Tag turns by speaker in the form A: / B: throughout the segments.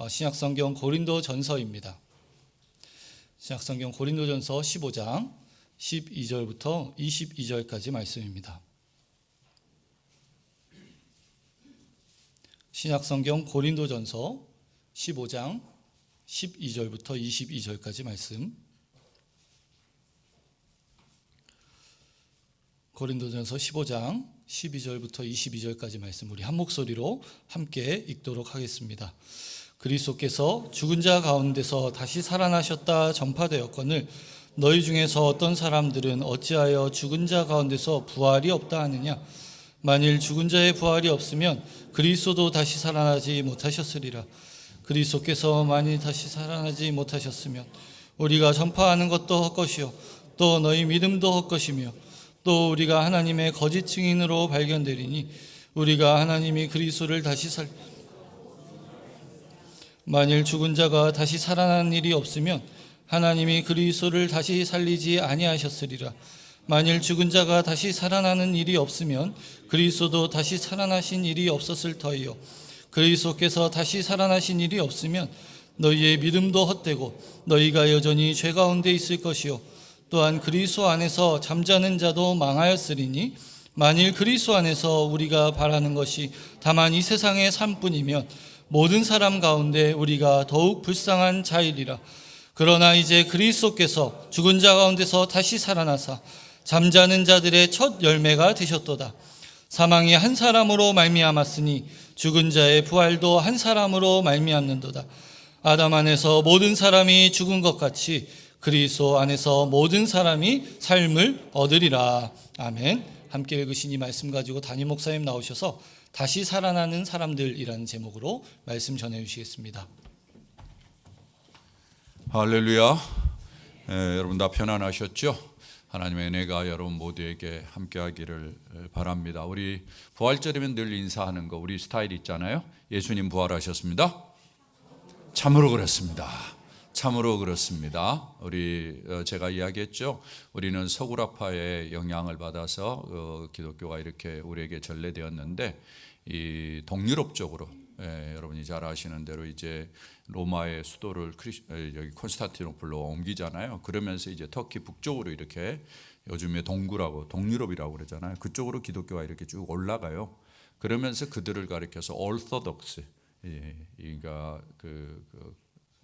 A: 신약성경 고린도전서입니다. 신약성경 고린도전서 15장 12절부터 22절까지 말씀입니다. 신약성경 고린도전서 15장 12절부터 22절까지 말씀. 고린도전서 15장 12절부터 22절까지 말씀 우리 한 목소리로 함께 읽도록 하겠습니다. 그리스도께서 죽은 자 가운데서 다시 살아나셨다 전파되었거늘 너희 중에서 어떤 사람들은 어찌하여 죽은 자 가운데서 부활이 없다 하느냐? 만일 죽은 자의 부활이 없으면 그리스도도 다시 살아나지 못하셨으리라. 그리스도께서 만일 다시 살아나지 못하셨으면 우리가 전파하는 것도 헛것이요 또 너희 믿음도 헛것이며 또 우리가 하나님의 거짓 증인으로 발견되리니 우리가 하나님이 그리스도를 다시 만일 죽은 자가 다시 살아나는 일이 없으면 하나님이 그리스도를 다시 살리지 아니하셨으리라. 만일 죽은 자가 다시 살아나는 일이 없으면 그리스도도 다시 살아나신 일이 없었을 터이요 그리스도께서 다시 살아나신 일이 없으면 너희의 믿음도 헛되고 너희가 여전히 죄 가운데 있을 것이요 또한 그리스도 안에서 잠자는 자도 망하였으리니 만일 그리스도 안에서 우리가 바라는 것이 다만 이 세상의 삶뿐이면 모든 사람 가운데 우리가 더욱 불쌍한 자이리라. 그러나 이제 그리스도께서 죽은 자 가운데서 다시 살아나사 잠자는 자들의 첫 열매가 되셨도다. 사망이 한 사람으로 말미암았으니 죽은 자의 부활도 한 사람으로 말미암는도다. 아담 안에서 모든 사람이 죽은 것 같이 그리스도 안에서 모든 사람이 삶을 얻으리라. 아멘. 함께 읽으신 이 말씀 가지고 담임 목사님 나오셔서 다시 살아나는 사람들이라는 제목으로 말씀 전해주시겠습니다.
B: 할렐루야. 여러분 다 편안하셨죠? 하나님의 은혜가 여러분 모두에게 함께하기를 바랍니다. 우리 부활절이면 늘 인사하는 거 우리 스타일 있잖아요. 예수님 부활하셨습니다. 참으로 그렇습니다. 참으로 그렇습니다. 우리 제가 이야기했죠. 우리는 서구라파의 영향을 받아서 기독교가 이렇게 우리에게 전래되었는데 이 동유럽 쪽으로 여러분이 잘 아시는 대로 이제 로마의 수도를 여기 콘스탄티노플로 옮기잖아요. 그러면서 이제 터키 북쪽으로 이렇게 요즘에 동구라고 동유럽이라고 그러잖아요. 그쪽으로 기독교가 이렇게 쭉 올라가요. 그러면서 그들을 가리켜서 orthodox, 그러니까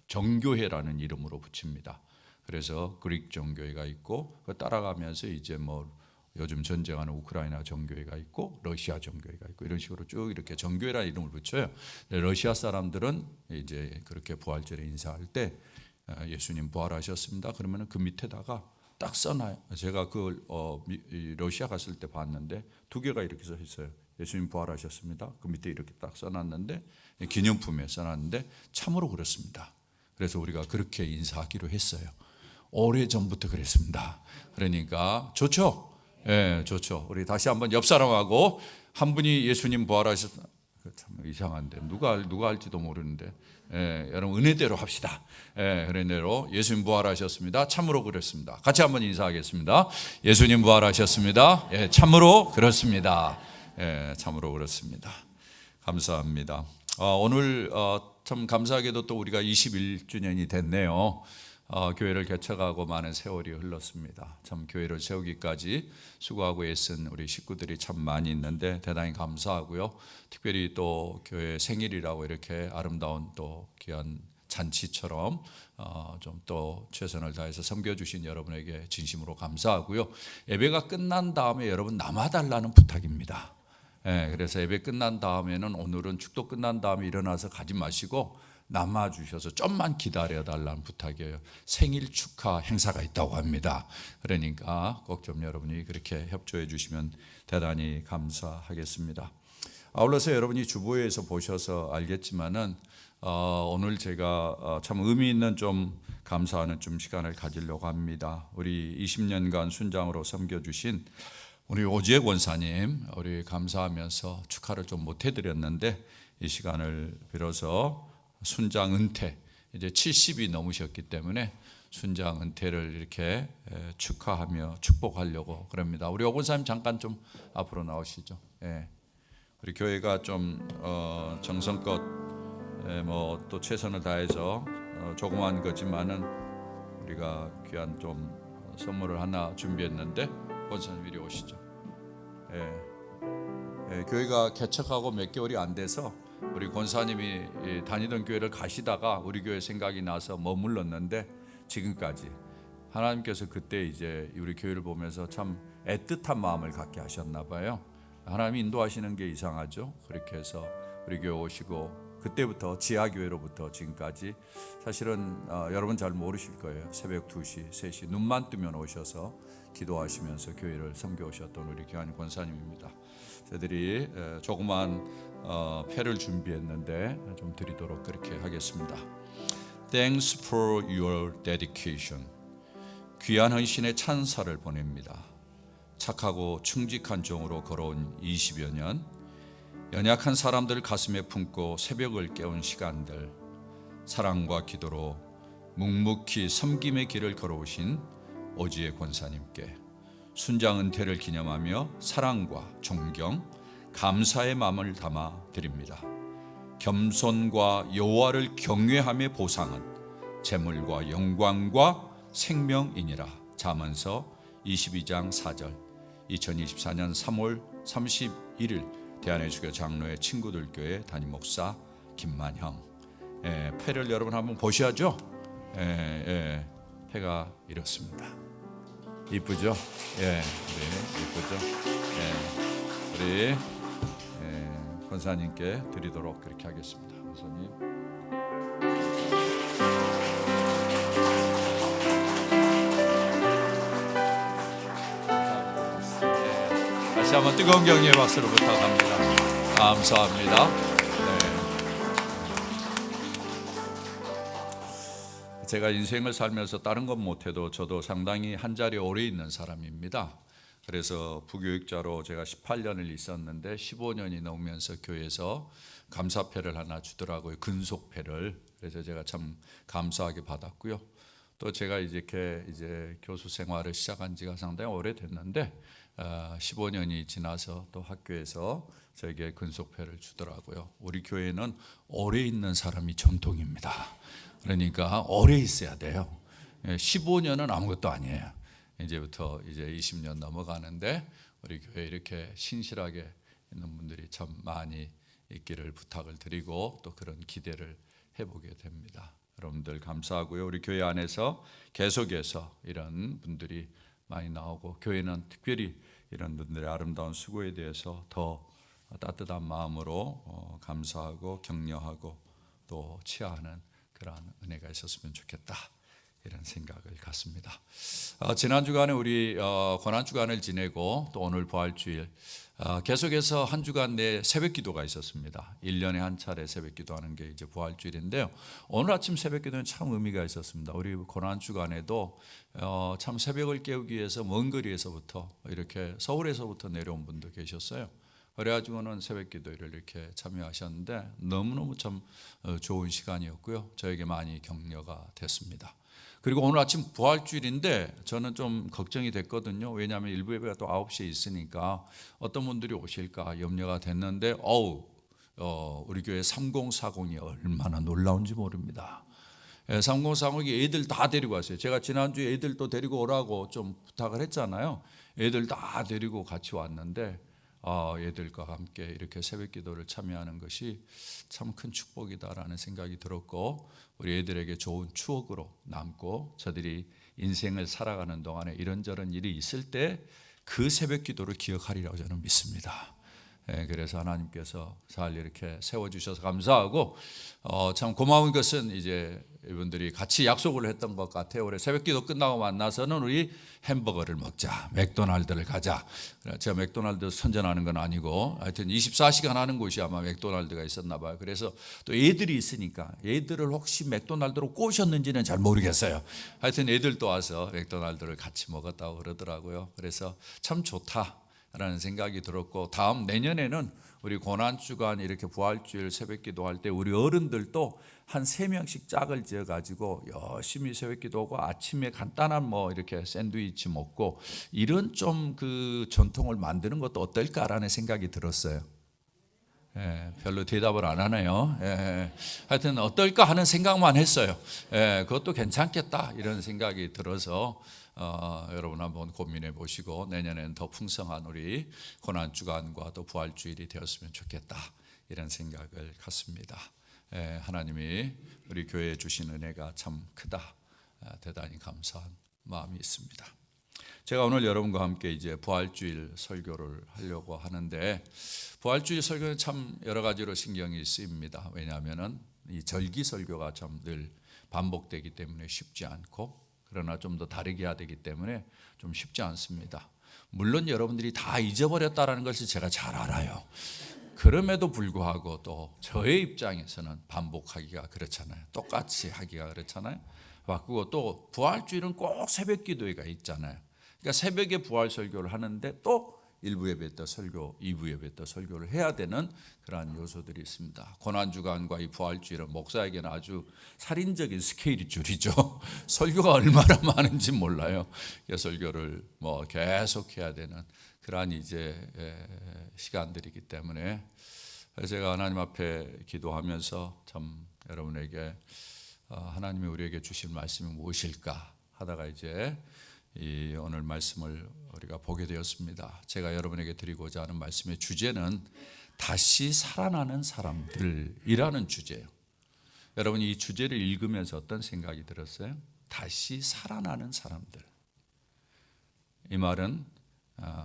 B: 정교회라는 이름으로 붙입니다. 그래서 그릭 정교회가 있고 따라가면서 이제 뭐 요즘 전쟁하는 우크라이나 정교회가 있고 러시아 정교회가 있고 이런 식으로 쭉 이렇게 정교회라는 이름을 붙여요. 러시아 사람들은 이제 그렇게 부활절에 인사할 때 예수님 부활하셨습니다. 그러면 그 밑에다가 딱 써놔요. 제가 러시아 갔을 때 봤는데 두 개가 이렇게 써 있어요. 예수님 부활하셨습니다. 그 밑에 이렇게 딱 써놨는데 기념품에 써놨는데 참으로 그렇습니다. 그래서 우리가 그렇게 인사하기로 했어요. 오래전부터 그랬습니다. 그러니까 좋죠? 예, 좋죠. 우리 다시 한번 옆 사람하고 한 분이 예수님 부활하셨다. 참 이상한데 누가 할지도 모르는데 여러분 은혜대로 합시다. 은혜대로 예수님 부활하셨습니다. 참으로 그렇습니다. 같이 한번 인사하겠습니다. 예수님 부활하셨습니다. 참으로 그렇습니다. 참으로 그렇습니다. 감사합니다. 오늘 참 감사하게도 또 우리가 21주년이 됐네요. 교회를 개척하고 많은 세월이 흘렀습니다. 참 교회를 세우기까지 수고하고 애쓴 우리 식구들이 참 많이 있는데 대단히 감사하고요. 특별히 또 교회 생일이라고 이렇게 아름다운 또 귀한 잔치처럼 좀 또 최선을 다해서 섬겨주신 여러분에게 진심으로 감사하고요. 예배가 끝난 다음에 여러분 남아달라는 부탁입니다. 그래서 예배 끝난 다음에는 오늘은 축도 끝난 다음에 일어나서 가지 마시고 남아주셔서 좀만 기다려달라는 부탁이에요. 생일 축하 행사가 있다고 합니다. 그러니까 꼭 좀 여러분이 그렇게 협조해 주시면 대단히 감사하겠습니다. 아울러서 여러분이 주보에서 보셔서 알겠지만은 오늘 제가 참 의미 있는 좀 감사하는 좀 시간을 가지려고 합니다. 우리 20년간 순장으로 섬겨주신 우리 오지혜 권사님, 우리 감사하면서 축하를 좀 못 해드렸는데 이 시간을 빌어서 순장 은퇴, 이제 70이 넘으셨기 때문에 순장 은퇴를 이렇게 축하하며 축복하려고 그럽니다. 우리 오 권사님 잠깐 좀 앞으로 나오시죠. 우리 교회가 좀 정성껏 뭐 또 최선을 다해서 조그만 거지만은 우리가 귀한 좀 선물을 하나 준비했는데 권사님 이리 오시죠. 교회가 개척하고 몇 개월이 안 돼서 우리 권사님이 다니던 교회를 가시다가 우리 교회 생각이 나서 머물렀는데 지금까지 하나님께서 그때 이제 우리 교회를 보면서 참 애틋한 마음을 갖게 하셨나 봐요. 하나님이 인도하시는 게 이상하죠. 그렇게 해서 우리 교회 오시고 그때부터 지하교회로부터 지금까지 사실은 여러분 잘 모르실 거예요. 새벽 2시, 3시 눈만 뜨면 오셔서 기도하시면서 교회를 섬겨오셨던 우리 교환 권사님입니다. 저희들이 조그만 패를 준비했는데 좀 드리도록 그렇게 하겠습니다. Thanks for your dedication. 귀한 헌신의 찬사를 보냅니다. 착하고 충직한 종으로 걸어온 20여 년, 연약한 사람들 가슴에 품고 새벽을 깨운 시간들, 사랑과 기도로 묵묵히 섬김의 길을 걸어오신 오지혜 권사님께 순장 은퇴를 기념하며 사랑과 존경, 감사의 마음을 담아 드립니다. 겸손과 여호와를 경외함의 보상은 재물과 영광과 생명이니라. 잠언서 22장 4절. 2024년 3월 31일 대한예수교 장로회 친구들 교회 담임 목사 김만형. 패를 여러분 한번 보셔야죠. 패가 이렇습니다. 이쁘죠? 이쁘죠? 우리 권사님께 드리도록 그렇게 하겠습니다. 권사님. 다시 한번 뜨거운 격려의 박수로 부탁합니다. 감사합니다. 제가 인생을 살면서 다른 건 못해도 저도 상당히 한 자리에 오래 있는 사람입니다. 그래서 부교육자로 제가 18년을 있었는데 15년이 넘으면서 교회에서 감사패를 하나 주더라고요. 근속패를. 그래서 제가 참 감사하게 받았고요. 또 제가 이렇게 이제 교수 생활을 시작한 지가 상당히 오래됐는데 15년이 지나서 또 학교에서 저에게 근속패를 주더라고요. 우리 교회는 오래 있는 사람이 전통입니다. 그러니까 오래 있어야 돼요. 15년은 아무것도 아니에요. 이제부터 이제 20년 넘어가는데 우리 교회 이렇게 신실하게 있는 분들이 참 많이 있기를 부탁을 드리고 또 그런 기대를 해보게 됩니다. 여러분들 감사하고요. 우리 교회 안에서 계속해서 이런 분들이 많이 나오고 교회는 특별히 이런 분들의 아름다운 수고에 대해서 더 따뜻한 마음으로 감사하고 격려하고 또 치하하는 그러한 은혜가 있었으면 좋겠다. 이런 생각을 갖습니다. 지난 주간에 우리 고난 주간을 지내고 또 오늘 부활주일 계속해서 한 주간 내 새벽 기도가 있었습니다. 1년에 한 차례 새벽 기도하는 게 이제 부활주일인데요. 오늘 아침 새벽 기도는 참 의미가 있었습니다. 우리 고난 주간에도 참 새벽을 깨우기 위해서 먼 거리에서부터 이렇게 서울에서부터 내려온 분도 계셨어요. 그래가지고는 새벽 기도를 이렇게 참여하셨는데 너무너무 참 좋은 시간이었고요. 저에게 많이 격려가 됐습니다. 그리고 오늘 아침 부활주일인데 저는 좀 걱정이 됐거든요. 왜냐하면 일부 예배가 또 9시에 있으니까 어떤 분들이 오실까 염려가 됐는데 우리 교회 3040이 얼마나 놀라운지 모릅니다. 3040이 애들 다 데리고 왔어요. 제가 지난주에 애들 또 데리고 오라고 좀 부탁을 했잖아요. 애들 다 데리고 같이 왔는데 애들과 함께 이렇게 새벽 기도를 참여하는 것이 참 큰 축복이다라는 생각이 들었고 우리 애들에게 좋은 추억으로 남고 저들이 인생을 살아가는 동안에 이런저런 일이 있을 때 그 새벽 기도를 기억하리라고 저는 믿습니다. 그래서 하나님께서 잘 이렇게 세워주셔서 감사하고 참 고마운 것은 이제 이분들이 같이 약속을 했던 것 같아요. 올해 새벽기도 끝나고 만나서는 우리 햄버거를 먹자, 맥도날드를 가자. 제가 맥도날드 선전하는 건 아니고 하여튼 24시간 하는 곳이 아마 맥도날드가 있었나 봐요. 그래서 또 애들이 있으니까 애들을 혹시 맥도날드로 꼬셨는지는 잘 모르겠어요. 하여튼 애들도 와서 맥도날드를 같이 먹었다고 그러더라고요. 그래서 참 좋다 라는 생각이 들었고 다음 내년에는 우리 고난주간 이렇게 부활주일 새벽기도 할 때 우리 어른들도 한 3명씩 짝을 지어가지고 열심히 새벽기도하고 아침에 간단한 뭐 이렇게 샌드위치 먹고 이런 좀 그 전통을 만드는 것도 어떨까라는 생각이 들었어요. 별로 대답을 안 하네요. 하여튼 어떨까 하는 생각만 했어요. 그것도 괜찮겠다 이런 생각이 들어서 여러분 한번 고민해 보시고 내년에는 더 풍성한 우리 고난주간과 또 부활주일이 되었으면 좋겠다 이런 생각을 갖습니다. 하나님이 우리 교회에 주신 은혜가 참 크다. 대단히 감사한 마음이 있습니다. 제가 오늘 여러분과 함께 이제 부활주일 설교를 하려고 하는데 부활주일 설교는 참 여러 가지로 신경이 쓰입니다. 왜냐하면은 이 절기 설교가 참 늘 반복되기 때문에 쉽지 않고 그러나 좀 더 다르게 해야 되기 때문에 좀 쉽지 않습니다. 물론 여러분들이 다 잊어버렸다라는 것을 제가 잘 알아요. 그럼에도 불구하고 또 저의 입장에서는 반복하기가 그렇잖아요. 똑같이 하기가 그렇잖아요. 바꾸고 또 부활주일은 꼭 새벽 기도회가 있잖아요. 그러니까 새벽에 부활 설교를 하는데 또 1부 예배 때 설교, 2부 예배 때 설교를 해야 되는 그러한 요소들이 있습니다. 고난주간과 이 부활주일은 목사에게는 아주 살인적인 스케일이 줄이죠. 설교가 얼마나 많은지 몰라요. 설교를 계속 해야 되는 그러한 이제 시간들이기 때문에 제가 하나님 앞에 기도하면서 참 여러분에게 하나님이 우리에게 주실 말씀이 무엇일까 하다가 이제 이 오늘 말씀을 우리가 보게 되었습니다. 제가 여러분에게 드리고자 하는 말씀의 주제는 다시 살아나는 사람들이라는 주제예요. 여러분이 이 주제를 읽으면서 어떤 생각이 들었어요? 다시 살아나는 사람들. 이 말은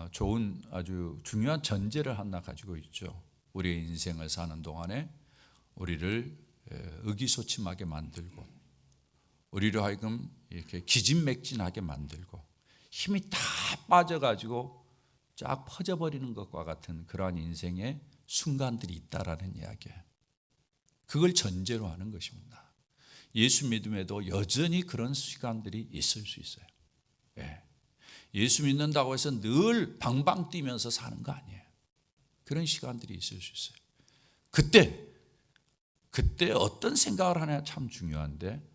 B: 좋은 아주 중요한 전제를 하나 가지고 있죠. 우리의 인생을 사는 동안에 우리를 의기소침하게 만들고 우리로 하여금 이렇게 기진맥진하게 만들고 힘이 다 빠져가지고 쫙 퍼져버리는 것과 같은 그러한 인생의 순간들이 있다라는 이야기예요. 그걸 전제로 하는 것입니다. 예수 믿음에도 여전히 그런 시간들이 있을 수 있어요. 예수 믿는다고 해서 늘 방방 뛰면서 사는 거 아니에요. 그런 시간들이 있을 수 있어요. 그때 어떤 생각을 하냐 참 중요한데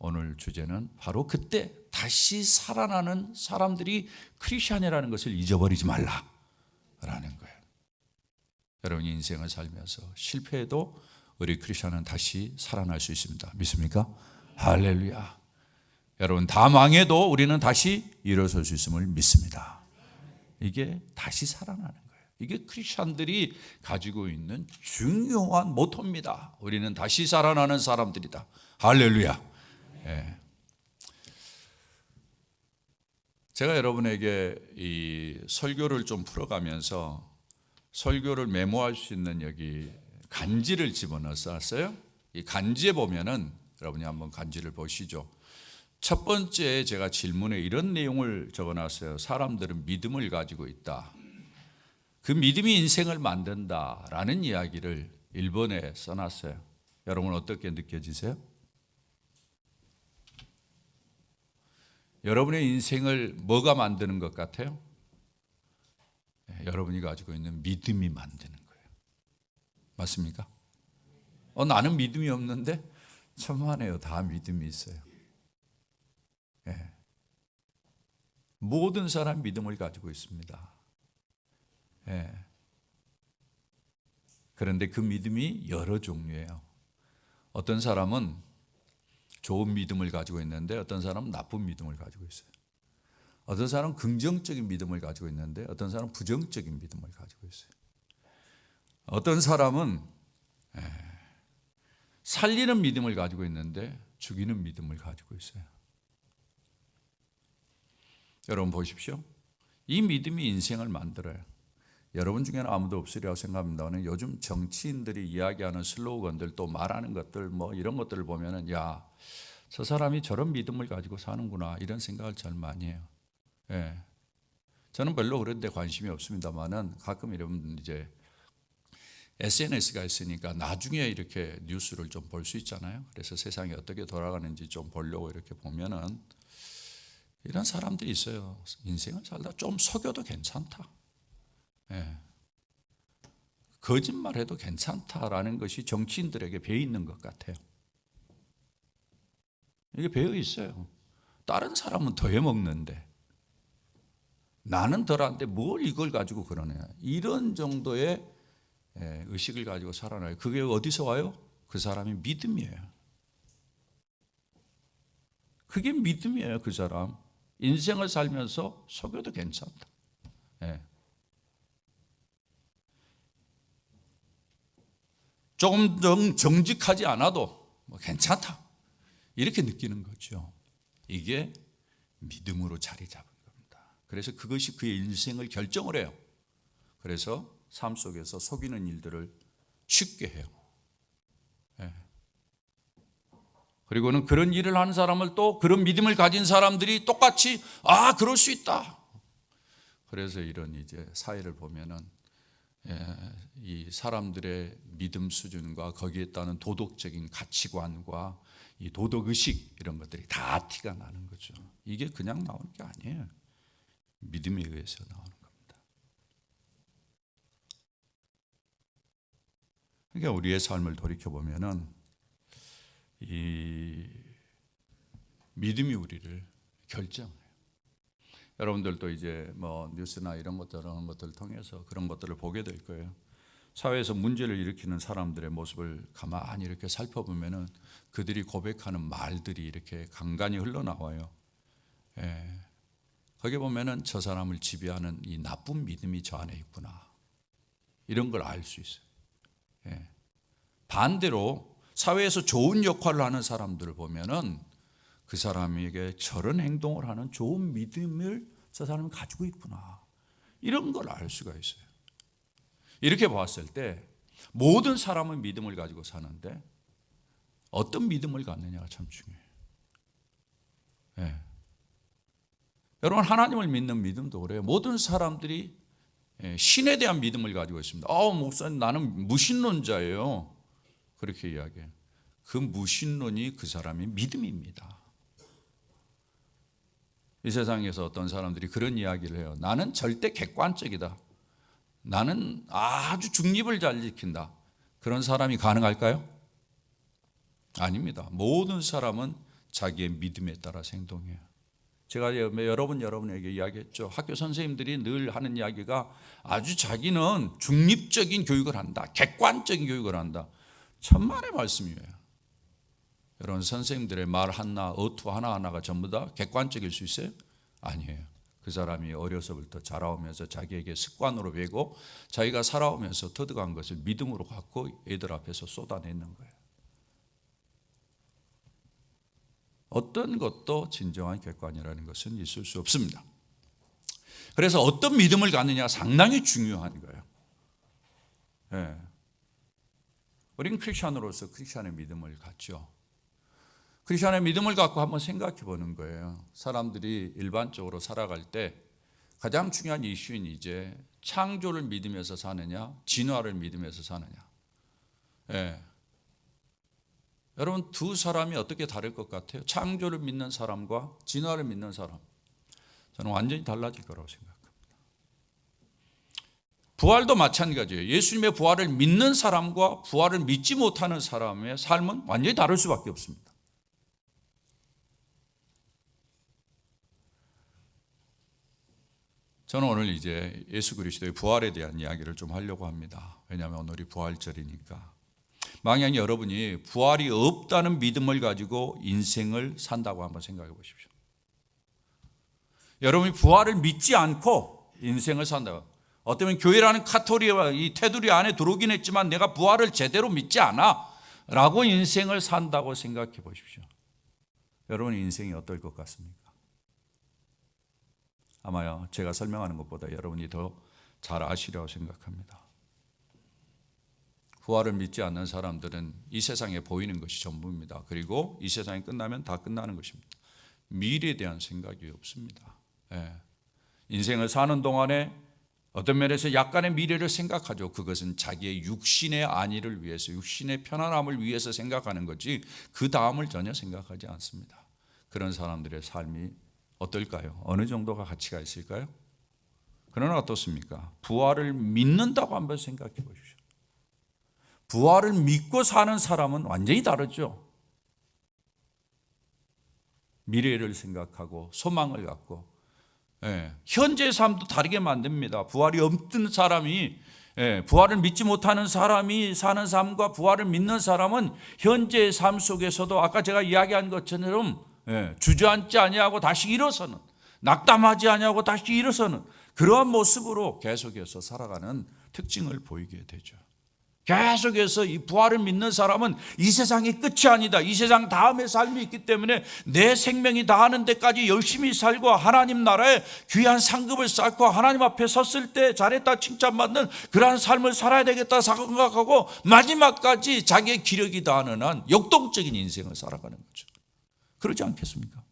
B: 오늘 주제는 바로 그때 다시 살아나는 사람들이 크리스찬이라는 것을 잊어버리지 말라라는 거예요. 여러분이 인생을 살면서 실패해도 우리 크리스찬은 다시 살아날 수 있습니다. 믿습니까? 할렐루야. 여러분 다 망해도 우리는 다시 일어설 수 있음을 믿습니다. 이게 다시 살아나는 거예요. 이게 크리스찬들이 가지고 있는 중요한 모토입니다. 우리는 다시 살아나는 사람들이다. 할렐루야. 제가 여러분에게 이 설교를 좀 풀어가면서 설교를 메모할 수 있는 여기 간지를 집어넣었어요. 이 간지에 보면은 여러분이 한번 간지를 보시죠. 첫 번째 제가 질문에 이런 내용을 적어놨어요. 사람들은 믿음을 가지고 있다. 그 믿음이 인생을 만든다라는 이야기를 1번에 써놨어요. 여러분 어떻게 느껴지세요? 여러분의 인생을 뭐가 만드는 것 같아요? 여러분이 가지고 있는 믿음이 만드는 거예요. 맞습니까? 나는 믿음이 없는데 천만에요. 다 믿음이 있어요. 모든 사람 믿음을 가지고 있습니다. 그런데 그 믿음이 여러 종류예요. 어떤 사람은 좋은 믿음을 가지고 있는데 어떤 사람은 나쁜 믿음을 가지고 있어요. 어떤 사람은 긍정적인 믿음을 가지고 있는데 어떤 사람은 부정적인 믿음을 가지고 있어요. 어떤 사람은 살리는 믿음을 가지고 있는데 죽이는 믿음을 가지고 있어요. 여러분 보십시오. 이 믿음이 인생을 만들어요. 여러분 중에는 아무도 없으리라고 생각합니다만 요즘 정치인들이 이야기하는 슬로건들 또 말하는 것들 이런 것들을 보면은 야, 저 사람이 저런 믿음을 가지고 사는구나 이런 생각을 잘 많이 해요. 저는 별로 그런 데 관심이 없습니다만은 가끔 이런 이제 SNS가 있으니까 나중에 이렇게 뉴스를 좀 볼 수 있잖아요. 그래서 세상이 어떻게 돌아가는지 좀 보려고 이렇게 보면은 이런 사람들이 있어요. 인생을 살다 좀 속여도 괜찮다. 거짓말해도 괜찮다라는 것이 정치인들에게 배어 있는 것 같아요. 이게 배어 있어요. 다른 사람은 더 해먹는데 나는 덜한데 뭘 이걸 가지고 그러냐. 이런 정도의 의식을 가지고 살아나요. 그게 어디서 와요? 그 사람이 믿음이에요. 그게 믿음이에요. 그 사람 인생을 살면서 속여도 괜찮다. 조금 정직하지 않아도 뭐 괜찮다. 이렇게 느끼는 거죠. 이게 믿음으로 자리 잡은 겁니다. 그래서 그것이 그의 인생을 결정을 해요. 그래서 삶 속에서 속이는 일들을 쉽게 해요. 그리고는 그런 일을 하는 사람을 또 그런 믿음을 가진 사람들이 똑같이 그럴 수 있다. 그래서 이런 이제 사회를 보면은 이 사람들의 믿음 수준과 거기에 따른 도덕적인 가치관과 이 도덕 의식 이런 것들이 다 티가 나는 거죠. 이게 그냥 나오는 게 아니에요. 믿음에 의해서 나오는 겁니다. 그러니까 우리의 삶을 돌이켜 보면은 이 믿음이 우리를 결정해요. 여러분들도 이제 뭐 뉴스나 이런 것들을 통해서 그런 것들을 보게 될 거예요. 사회에서 문제를 일으키는 사람들의 모습을 가만히 이렇게 살펴보면은 그들이 고백하는 말들이 이렇게 간간히 흘러나와요. 거기 보면은 저 사람을 지배하는 이 나쁜 믿음이 저 안에 있구나. 이런 걸 알 수 있어요. 반대로 사회에서 좋은 역할을 하는 사람들을 보면은 그 사람에게 저런 행동을 하는 좋은 믿음을 저 사람이 가지고 있구나. 이런 걸 알 수가 있어요. 이렇게 봤을 때 모든 사람은 믿음을 가지고 사는데 어떤 믿음을 갖느냐가 참 중요해요. 여러분 하나님을 믿는 믿음도 그래요. 모든 사람들이 신에 대한 믿음을 가지고 있습니다. 목사님 나는 무신론자예요. 그렇게 이야기해요. 그 무신론이 그 사람의 믿음입니다. 이 세상에서 어떤 사람들이 그런 이야기를 해요. 나는 절대 객관적이다. 나는 아주 중립을 잘 지킨다. 그런 사람이 가능할까요? 아닙니다. 모든 사람은 자기의 믿음에 따라 행동해요. 제가 여러분에게 이야기했죠. 학교 선생님들이 늘 하는 이야기가 아주 자기는 중립적인 교육을 한다. 객관적인 교육을 한다. 천만의 말씀이에요. 여러분 선생님들의 말 하나, 어투 하나하나가 전부 다 객관적일 수 있어요? 아니에요. 그 사람이 어려서부터 자라오면서 자기에게 습관으로 배고 자기가 살아오면서 터득한 것을 믿음으로 갖고 애들 앞에서 쏟아내는 거예요. 어떤 것도 진정한 객관이라는 것은 있을 수 없습니다. 그래서 어떤 믿음을 갖느냐 상당히 중요한 거예요. 우리는 크리스천으로서 크리스천의 믿음을 갖죠. 크리스천의 믿음을 갖고 한번 생각해 보는 거예요. 사람들이 일반적으로 살아갈 때 가장 중요한 이슈는 이제 창조를 믿으면서 사느냐, 진화를 믿으면서 사느냐. 여러분 두 사람이 어떻게 다를 것 같아요? 창조를 믿는 사람과 진화를 믿는 사람. 저는 완전히 달라질 거라고 생각합니다. 부활도 마찬가지예요. 예수님의 부활을 믿는 사람과 부활을 믿지 못하는 사람의 삶은 완전히 다를 수밖에 없습니다. 저는 오늘 이제 예수 그리스도의 부활에 대한 이야기를 좀 하려고 합니다. 왜냐하면 오늘이 부활절이니까. 만약 여러분이 부활이 없다는 믿음을 가지고 인생을 산다고 한번 생각해 보십시오. 여러분이 부활을 믿지 않고 인생을 산다고. 어쩌면 교회라는 카토리와 이 테두리 안에 들어오긴 했지만 내가 부활을 제대로 믿지 않아 라고 인생을 산다고 생각해 보십시오. 여러분의 인생이 어떨 것 같습니까? 아마요 제가 설명하는 것보다 여러분이 더 잘 아시리라고 생각합니다. 부활을 믿지 않는 사람들은 이 세상에 보이는 것이 전부입니다. 그리고 이 세상이 끝나면 다 끝나는 것입니다. 미래에 대한 생각이 없습니다. 인생을 사는 동안에 어떤 면에서 약간의 미래를 생각하죠. 그것은 자기의 육신의 안위를 위해서, 육신의 편안함을 위해서 생각하는 거지 그 다음을 전혀 생각하지 않습니다. 그런 사람들의 삶이 어떨까요? 어느 정도가 가치가 있을까요? 그러나 어떻습니까? 부활을 믿는다고 한번 생각해 보십시오. 부활을 믿고 사는 사람은 완전히 다르죠. 미래를 생각하고 소망을 갖고 현재의 삶도 다르게 만듭니다. 부활이 없는 사람이 부활을 믿지 못하는 사람이 사는 삶과 부활을 믿는 사람은 현재의 삶 속에서도 아까 제가 이야기한 것처럼 주저앉지 아니하고 다시 일어서는, 낙담하지 아니하고 다시 일어서는 그러한 모습으로 계속해서 살아가는 특징을 보이게 되죠. 계속해서 이 부활을 믿는 사람은 이 세상이 끝이 아니다. 이 세상 다음의 삶이 있기 때문에 내 생명이 다하는 데까지 열심히 살고 하나님 나라에 귀한 상급을 쌓고 하나님 앞에 섰을 때 잘했다 칭찬받는 그러한 삶을 살아야 되겠다 생각하고 마지막까지 자기의 기력이 다하는 한 역동적인 인생을 살아가는 거죠. 그러지 않겠습니까?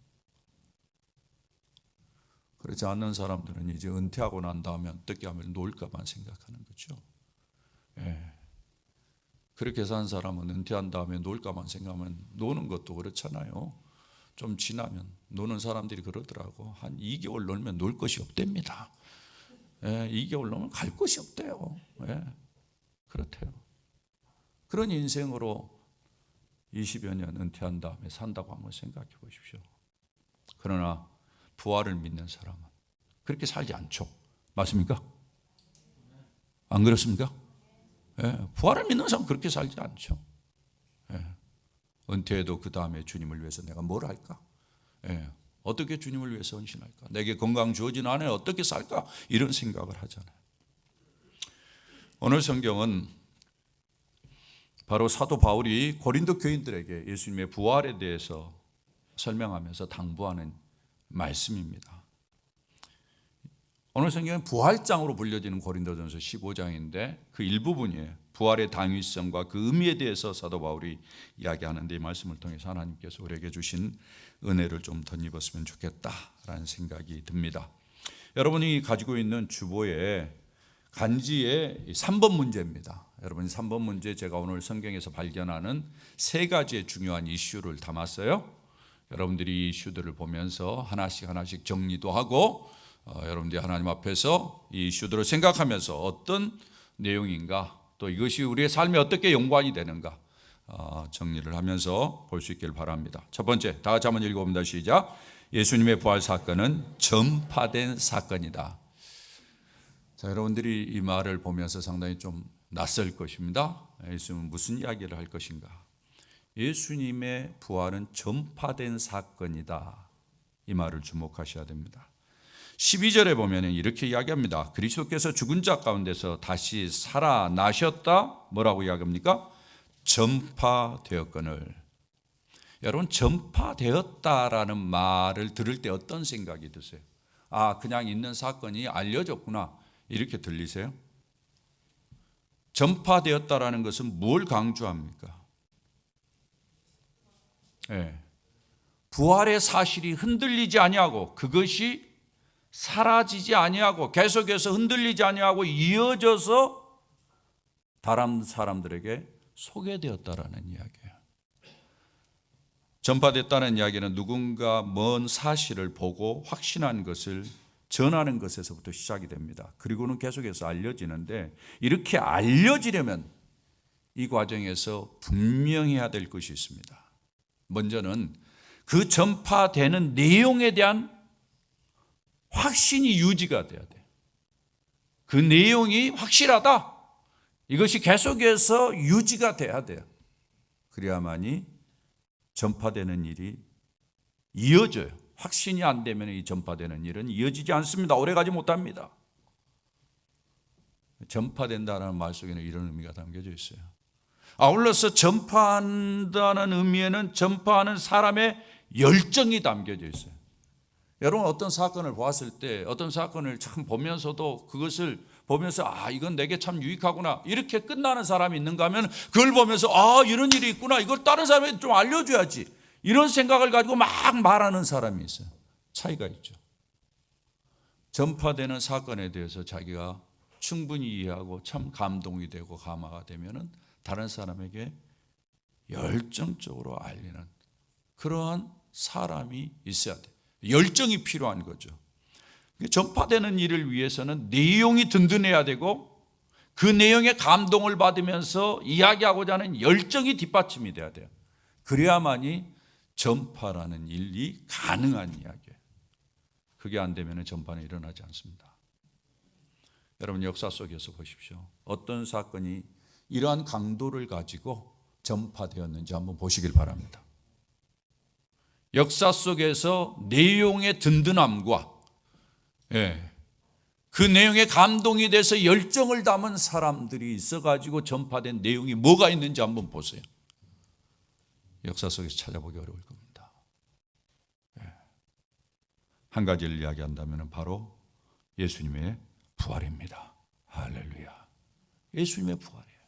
B: 그렇지 않는 사람들은 이제 은퇴하고 난 다음에 어떻게 하면 놀까만 생각하는 거죠. 그렇게 산 사람은 은퇴한 다음에 놀까만 생각하면 노는 것도 그렇잖아요. 좀 지나면 노는 사람들이 그러더라고. 한 2개월 놀면 놀 것이 없답니다. 2개월 놀면 갈 곳이 없대요. 그렇대요. 그런 인생으로 20여 년 은퇴한 다음에 산다고 한번 생각해 보십시오. 그러나 부활을 믿는 사람은 그렇게 살지 않죠. 맞습니까? 안 그렇습니까? 부활을 믿는 사람은 그렇게 살지 않죠. 은퇴해도 그 다음에 주님을 위해서 내가 뭘 할까? 어떻게 주님을 위해서 헌신할까? 내게 건강 주어진 안에 어떻게 살까? 이런 생각을 하잖아요. 오늘 성경은 바로 사도 바울이 고린도 교인들에게 예수님의 부활에 대해서 설명하면서 당부하는 말씀입니다. 오늘 성경은 부활장으로 불려지는 고린도전서 15장인데 그 일부분이에요. 부활의 당위성과 그 의미에 대해서 사도 바울이 이야기하는데 이 말씀을 통해서 하나님께서 우리에게 주신 은혜를 좀 덧입었으면 좋겠다라는 생각이 듭니다. 여러분이 가지고 있는 주보에 간지의 3번 문제입니다. 여러분 3번 문제 제가 오늘 성경에서 발견하는 3가지의 중요한 이슈를 담았어요. 여러분들이 이 이슈들을 보면서 하나씩 정리도 하고 여러분들이 하나님 앞에서 이 이슈들을 생각하면서 어떤 내용인가 또 이것이 우리의 삶에 어떻게 연관이 되는가 정리를 하면서 볼 수 있기를 바랍니다. 첫 번째, 다 같이 한번 읽어봅니다. 시작. 예수님의 부활 사건은 전파된 사건이다. 자, 여러분들이 이 말을 보면서 상당히 좀 낯설 것입니다. 예수님은 무슨 이야기를 할 것인가? 예수님의 부활은 전파된 사건이다. 이 말을 주목하셔야 됩니다. 12절에 보면 이렇게 이야기합니다. 그리스도께서 죽은 자 가운데서 다시 살아나셨다. 뭐라고 이야기합니까? 전파되었거늘. 여러분 전파되었다라는 말을 들을 때 어떤 생각이 드세요? 아, 그냥 있는 사건이 알려졌구나 이렇게 들리세요? 전파되었다라는 것은 뭘 강조합니까? 부활의 사실이 흔들리지 아니하고 그것이 사라지지 아니하고 계속해서 흔들리지 아니하고 이어져서 다른 사람들에게 소개되었다라는 이야기예요. 전파됐다는 이야기는 누군가 먼 사실을 보고 확신한 것을 전하는 것에서부터 시작이 됩니다. 그리고는 계속해서 알려지는데 이렇게 알려지려면 이 과정에서 분명해야 될 것이 있습니다. 먼저는 그 전파되는 내용에 대한 확신이 유지가 돼야 돼요. 그 내용이 확실하다. 이것이 계속해서 유지가 돼야 돼요. 그래야만이 전파되는 일이 이어져요. 확신이 안 되면 이 전파되는 일은 이어지지 않습니다. 오래가지 못합니다. 전파된다는 말 속에는 이런 의미가 담겨져 있어요. 아울러서 전파한다는 의미에는 전파하는 사람의 열정이 담겨져 있어요. 여러분 어떤 사건을 보았을 때 어떤 사건을 참 보면서도 그것을 보면서 아 이건 내게 참 유익하구나 이렇게 끝나는 사람이 있는가 하면 그걸 보면서 아 이런 일이 있구나 이걸 다른 사람에게 좀 알려줘야지 이런 생각을 가지고 막 말하는 사람이 있어요. 차이가 있죠. 전파되는 사건에 대해서 자기가 충분히 이해하고 참 감동이 되고 감화가 되면은 다른 사람에게 열정적으로 알리는 그러한 사람이 있어야 돼요. 열정이 필요한 거죠. 전파되는 일을 위해서는 내용이 든든해야 되고 그 내용에 감동을 받으면서 이야기하고자 하는 열정이 뒷받침이 돼야 돼요. 그래야만이 전파라는 일이 가능한 이야기예요. 그게 안 되면 전파는 일어나지 않습니다. 여러분 역사 속에서 보십시오. 어떤 사건이 이러한 강도를 가지고 전파되었는지 한번 보시길 바랍니다. 역사 속에서 내용의 든든함과 그 내용에 감동이 돼서 열정을 담은 사람들이 있어가지고 전파된 내용이 뭐가 있는지 한번 보세요. 역사 속에서 찾아보기 어려울 겁니다. 한 가지를 이야기한다면 바로 예수님의 부활입니다. 할렐루야. 예수님의 부활이에요.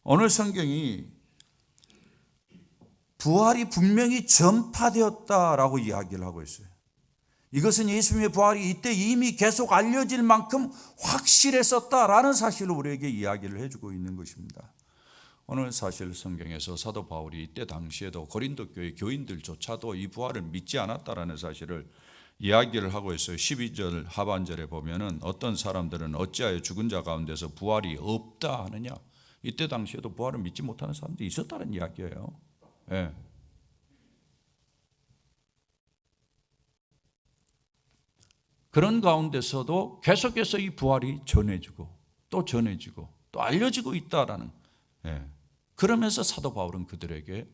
B: 오늘 성경이 부활이 분명히 전파되었다라고 이야기를 하고 있어요. 이것은 예수님의 부활이 이때 이미 계속 알려질 만큼 확실했었다라는 사실을 우리에게 이야기를 해주고 있는 것입니다. 오늘 사실 성경에서 사도 바울이 이때 당시에도 고린도 교회 교인들조차도 이 부활을 믿지 않았다라는 사실을 이야기를 하고 있어요. 12절 하반절에 보면은 어떤 사람들은 어찌하여 죽은 자 가운데서 부활이 없다 하느냐. 이때 당시에도 부활을 믿지 못하는 사람들이 있었다는 이야기예요. 그런 가운데서도 계속해서 이 부활이 전해지고 또 전해지고 또 알려지고 있다라는 그러면서 사도 바울은 그들에게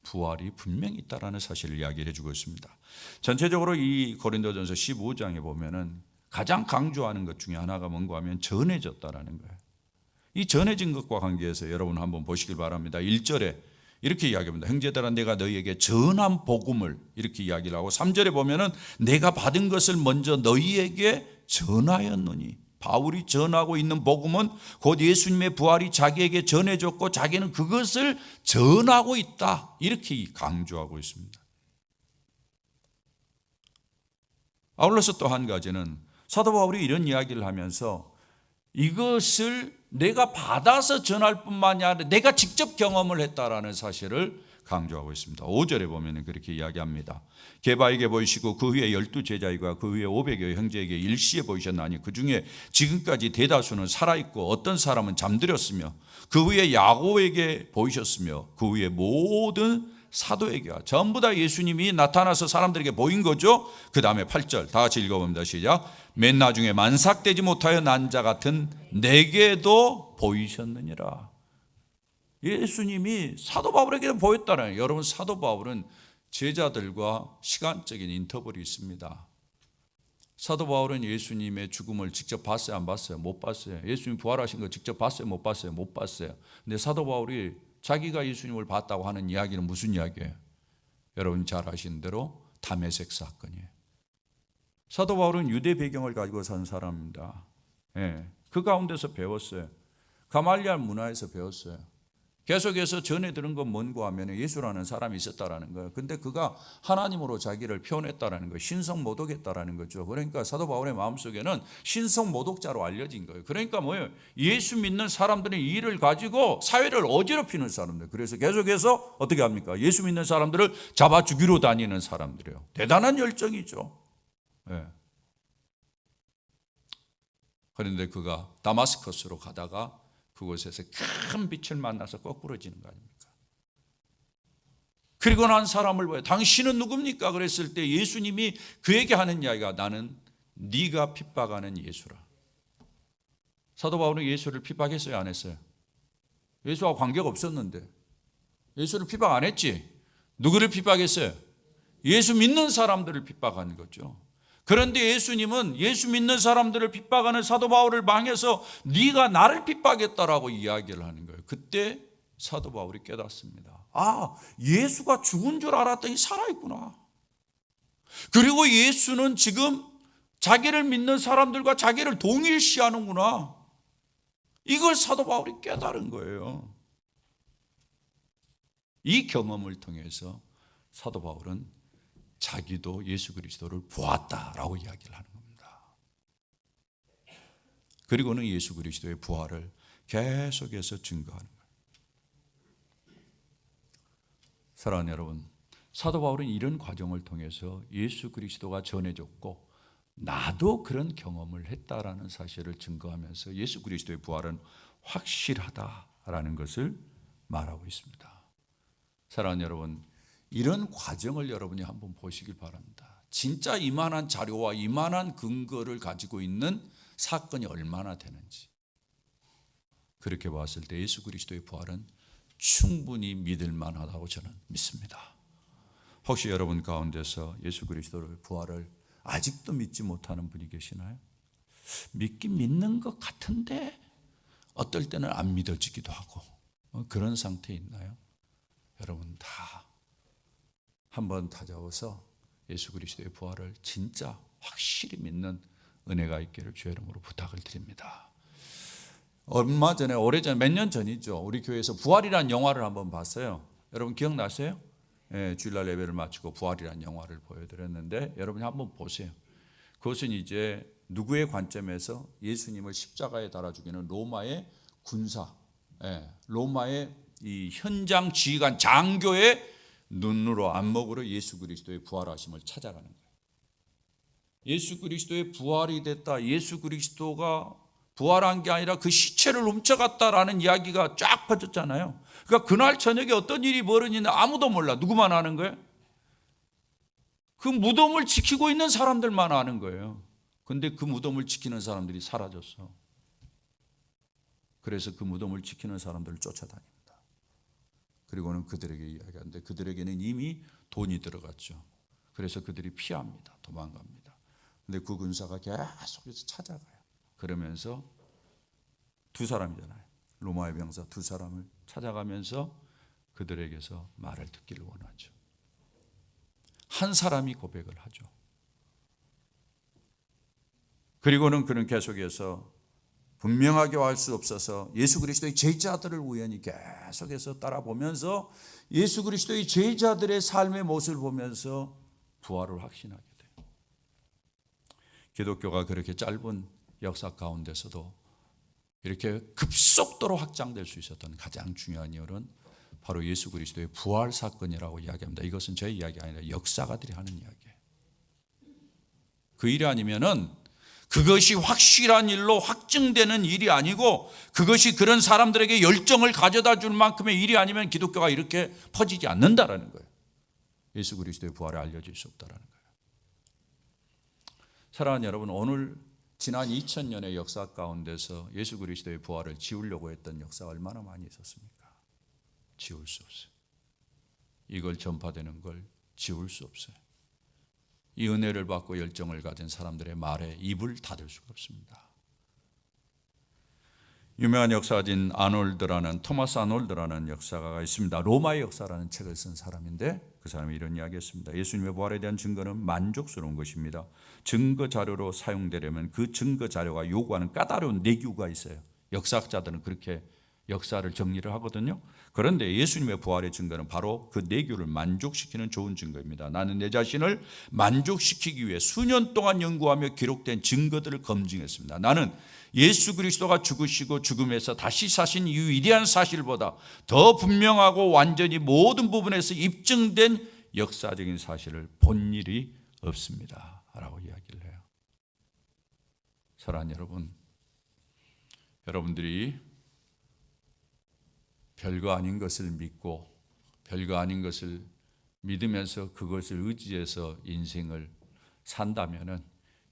B: 부활이 분명히 있다라는 사실을 이야기를 해주고 있습니다. 전체적으로 이 고린도전서 15장에 보면은 가장 강조하는 것 중에 하나가 뭔가 하면 전해졌다라는 거예요. 이 전해진 것과 관계해서 여러분 한번 보시길 바랍니다. 1절에 이렇게 이야기합니다. 형제들아 내가 너희에게 전한 복음을 이렇게 이야기를 하고 3절에 보면은 내가 받은 것을 먼저 너희에게 전하였노니 바울이 전하고 있는 복음은 곧 예수님의 부활이 자기에게 전해졌고 자기는 그것을 전하고 있다 이렇게 강조하고 있습니다. 아울러서 또 한 가지는 사도 바울이 이런 이야기를 하면서 이것을 내가 받아서 전할 뿐만이 아니라 내가 직접 경험을 했다라는 사실을 강조하고 있습니다. 5절에 보면 그렇게 이야기합니다. 게바에게 보이시고 그 후에 12제자이가 그 후에 500여 형제에게 일시에 보이셨나니 그 중에 지금까지 대다수는 살아있고 어떤 사람은 잠들었으며 그 후에 야고에게 보이셨으며 그 후에 모든 사도에게 전부 다 예수님이 나타나서 사람들에게 보인 거죠. 그 다음에 8절 다 같이 읽어봅니다. 시작. 맨 나중에 만삭되지 못하여 난 자 같은 내게도 보이셨느니라. 예수님이 사도 바울에게 보였다는 거예요. 여러분 사도 바울은 제자들과 시간적인 인터벌이 있습니다. 사도 바울은 예수님의 죽음을 직접 봤어요? 안 봤어요? 못 봤어요. 예수님 부활하신 거 직접 봤어요? 못 봤어요? 못 봤어요. 근데 사도 바울이 자기가 예수님을 봤다고 하는 이야기는 무슨 이야기예요? 여러분 잘 아시는 대로 다메섹 사건이에요. 사도 바울은 유대 배경을 가지고 산 사람입니다. 그 가운데서 배웠어요. 가말리알 문화에서 배웠어요. 계속해서 전해 들은 건 뭔고 하면 예수라는 사람이 있었다라는 거예요. 근데 그가 하나님으로 자기를 표현했다라는 거예요. 신성모독했다라는 거죠. 그러니까 사도 바울의 마음속에는 신성모독자로 알려진 거예요. 그러니까 뭐예요? 예수 믿는 사람들은 이 일을 가지고 사회를 어지럽히는 사람들. 그래서 계속해서 어떻게 합니까? 예수 믿는 사람들을 잡아 죽이러 다니는 사람들이에요. 대단한 열정이죠. 그런데 그가 다마스커스로 가다가 그곳에서 큰 빛을 만나서 거꾸러지는 거 아닙니까? 그리고 난 사람을 봐요. 당신은 누굽니까? 그랬을 때 예수님이 그에게 하는 이야기가 나는 네가 핍박하는 예수라. 사도 바울은 예수를 핍박했어요? 안 했어요? 예수와 관계가 없었는데 예수를 핍박 안 했지? 누구를 핍박했어요? 예수 믿는 사람들을 핍박하는 거죠. 그런데 예수님은 예수 믿는 사람들을 핍박하는 사도 바울을 망해서 네가 나를 핍박했다라고 이야기를 하는 거예요. 그때 사도 바울이 깨닫습니다. 아, 예수가 죽은 줄 알았더니 살아있구나. 그리고 예수는 지금 자기를 믿는 사람들과 자기를 동일시하는구나. 이걸 사도 바울이 깨달은 거예요. 이 경험을 통해서 사도 바울은 자기도 예수 그리스도를 보았다라고 이야기를 하는 겁니다. 그리고는 예수 그리스도의 부활을 계속해서 증거하는 거예요. 사랑하는 여러분, 사도 바울은 이런 과정을 통해서 예수 그리스도가 전해졌고 나도 그런 경험을 했다라는 사실을 증거하면서 예수 그리스도의 부활은 확실하다라는 것을 말하고 있습니다. 사랑하는 여러분, 이런 과정을 여러분이 한번 보시길 바랍니다. 진짜 이만한 자료와 이만한 근거를 가지고 있는 사건이 얼마나 되는지, 그렇게 봤을 때 예수 그리스도의 부활은 충분히 믿을 만하다고 저는 믿습니다. 혹시 여러분 가운데서 예수 그리스도의 부활을 아직도 믿지 못하는 분이 계시나요? 믿긴 믿는 것 같은데 어떨 때는 안 믿어지기도 하고 그런 상태에 있나요? 여러분 다 한번 찾아와서 예수 그리스도의 부활을 진짜 확실히 믿는 은혜가 있기를 주의 이름으로 부탁을 드립니다. 얼마 전에, 오래전에, 몇 년 전이죠, 우리 교회에서 부활이라는 영화를 한번 봤어요. 여러분 기억나세요? 예, 주일날 예배를 마치고 부활이라는 영화를 보여드렸는데 여러분이 한번 보세요. 그것은 이제 누구의 관점에서 예수님을 십자가에 달아 죽이는 로마의 군사, 로마의 이 현장 지휘관 장교의 눈으로, 안목으로 예수 그리스도의 부활하심을 찾아가는 거예요. 예수 그리스도의 부활이 됐다, 예수 그리스도가 부활한 게 아니라 그 시체를 훔쳐갔다라는 이야기가 쫙 퍼졌잖아요. 그러니까 그날 저녁에 어떤 일이 벌어지는지 아무도 몰라. 누구만 아는 거예요? 그 무덤을 지키고 있는 사람들만 아는 거예요. 근데 그 무덤을 지키는 사람들이 사라졌어. 그래서 그 무덤을 지키는 사람들을 쫓아다닙니다. 그리고는 그들에게 이야기하는데 그들에게는 이미 돈이 들어갔죠. 그래서 그들이 피합니다. 도망갑니다. 근데 그 군사가 계속해서 찾아가요. 그러면서 두 사람이잖아요. 로마의 병사 두 사람을 찾아가면서 그들에게서 말을 듣기를 원하죠. 한 사람이 고백을 하죠. 그리고는 그는 계속해서 분명하게 할 수 없어서 예수 그리스도의 제자들을 우연히 계속해서 따라보면서 예수 그리스도의 제자들의 삶의 모습을 보면서 부활을 확신하게 돼요. 기독교가 그렇게 짧은 역사 가운데서도 이렇게 급속도로 확장될 수 있었던 가장 중요한 이유는 바로 예수 그리스도의 부활 사건이라고 이야기합니다. 이것은 제 이야기 아니라 역사가들이 하는 이야기예요. 그 일이 아니면은 그것이 확실한 일로 확증되는 일이 아니고 그것이 그런 사람들에게 열정을 가져다 줄 만큼의 일이 아니면 기독교가 이렇게 퍼지지 않는다라는 거예요. 예수 그리스도의 부활이 알려질 수 없다라는 거예요. 사랑하는 여러분, 오늘 지난 2000년의 역사 가운데서 예수 그리스도의 부활을 지우려고 했던 역사가 얼마나 많이 있었습니까? 지울 수 없어요. 이걸 전파되는 걸 지울 수 없어요. 이 은혜를 받고 열정을 가진 사람들의 말에 입을 닫을 수가 없습니다. 유명한 역사가인 토마스 아놀드라는 역사가가 있습니다. 로마의 역사라는 책을 쓴 사람인데 그 사람이 이런 이야기했습니다. 예수님의 부활에 대한 증거는 만족스러운 것입니다. 증거 자료로 사용되려면 그 증거 자료가 요구하는 까다로운 내규가 있어요. 역사학자들은 그렇게 역사를 정리를 하거든요. 그런데 예수님의 부활의 증거는 바로 그 내규를 만족시키는 좋은 증거입니다. 나는 내 자신을 만족시키기 위해 수년 동안 연구하며 기록된 증거들을 검증했습니다. 나는 예수 그리스도가 죽으시고 죽음에서 다시 사신 이 위대한 사실보다 더 분명하고 완전히 모든 부분에서 입증된 역사적인 사실을 본 일이 없습니다 라고 이야기를 해요. 사랑하는 여러분, 여러분들이 별거 아닌 것을 믿고 별거 아닌 것을 믿으면서 그것을 의지해서 인생을 산다면은,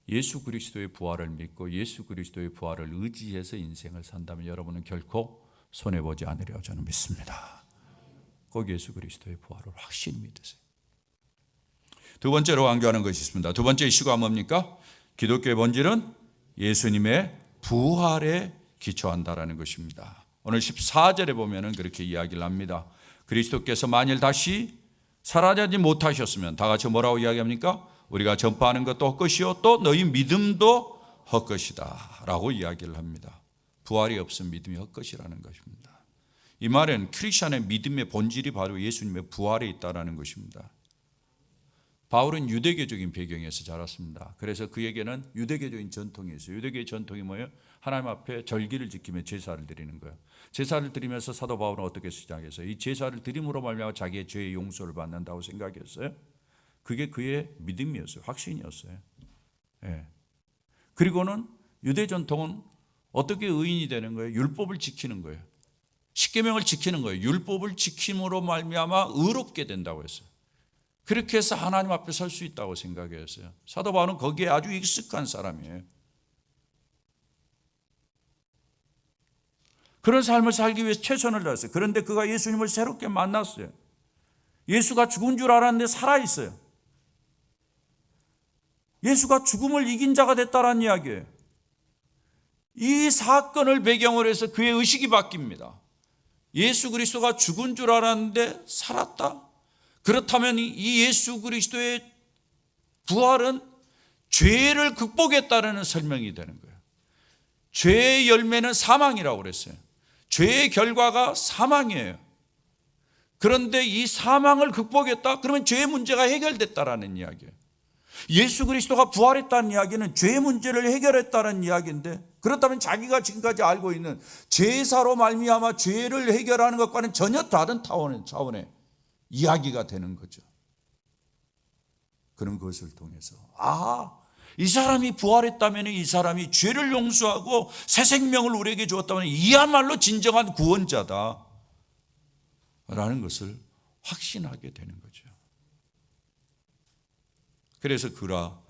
B: 예수 그리스도의 부활을 믿고 예수 그리스도의 부활을 의지해서 인생을 산다면 여러분은 결코 손해보지 않으리라 저는 믿습니다. 꼭 예수 그리스도의 부활을 확실히 믿으세요. 두 번째로 강조하는 것이 있습니다. 두 번째 이슈가 뭡니까? 기독교의 본질은 예수님의 부활에 기초한다라는 것입니다. 오늘 14절에 보면은 그렇게 이야기를 합니다. 그리스도께서 만일 다시 살아나지 못하셨으면, 다 같이 뭐라고 이야기합니까? 우리가 전파하는 것도 헛것이요 또 너희 믿음도 헛것이다 라고 이야기를 합니다. 부활이 없으면 믿음이 헛것이라는 것입니다. 이 말은 크리스천의 믿음의 본질이 바로 예수님의 부활에 있다는 것입니다. 바울은 유대교적인 배경에서 자랐습니다. 그래서 그에게는 유대교적인 전통이 있어요. 유대교의 전통이 뭐예요? 하나님 앞에 절기를 지키며 제사를 드리는 거예요. 제사를 드리면서 사도 바울은 어떻게 시작했어요? 이 제사를 드림으로 말미암아 자기의 죄의 용서를 받는다고 생각했어요. 그게 그의 믿음이었어요. 확신이었어요. 예. 그리고는 유대 전통은 어떻게 의인이 되는 거예요? 율법을 지키는 거예요. 십계명을 지키는 거예요. 율법을 지킴으로 말미암아 의롭게 된다고 했어요. 그렇게 해서 하나님 앞에 설 수 있다고 생각했어요. 사도 바울은 거기에 아주 익숙한 사람이에요. 그런 삶을 살기 위해서 최선을 다했어요. 그런데 그가 예수님을 새롭게 만났어요. 예수가 죽은 줄 알았는데 살아있어요. 예수가 죽음을 이긴 자가 됐다는 이야기예요. 이 사건을 배경으로 해서 그의 의식이 바뀝니다. 예수 그리스도가 죽은 줄 알았는데 살았다? 그렇다면 이 예수 그리스도의 부활은 죄를 극복했다는 설명이 되는 거예요. 죄의 열매는 사망이라고 그랬어요. 죄의 결과가 사망이에요. 그런데 이 사망을 극복했다? 그러면 죄의 문제가 해결됐다라는 이야기예요. 예수 그리스도가 부활했다는 이야기는 죄의 문제를 해결했다는 이야기인데, 그렇다면 자기가 지금까지 알고 있는 제사로 말미암아 죄를 해결하는 것과는 전혀 다른 차원의 이야기가 되는 거죠. 그런 것을 통해서 이 사람이 부활했다면 이 사람이 죄를 용서하고 새 생명을 우리에게 주었다면 이야말로 진정한 구원자다 라는 것을 확신하게 되는 거죠. 그래서 그가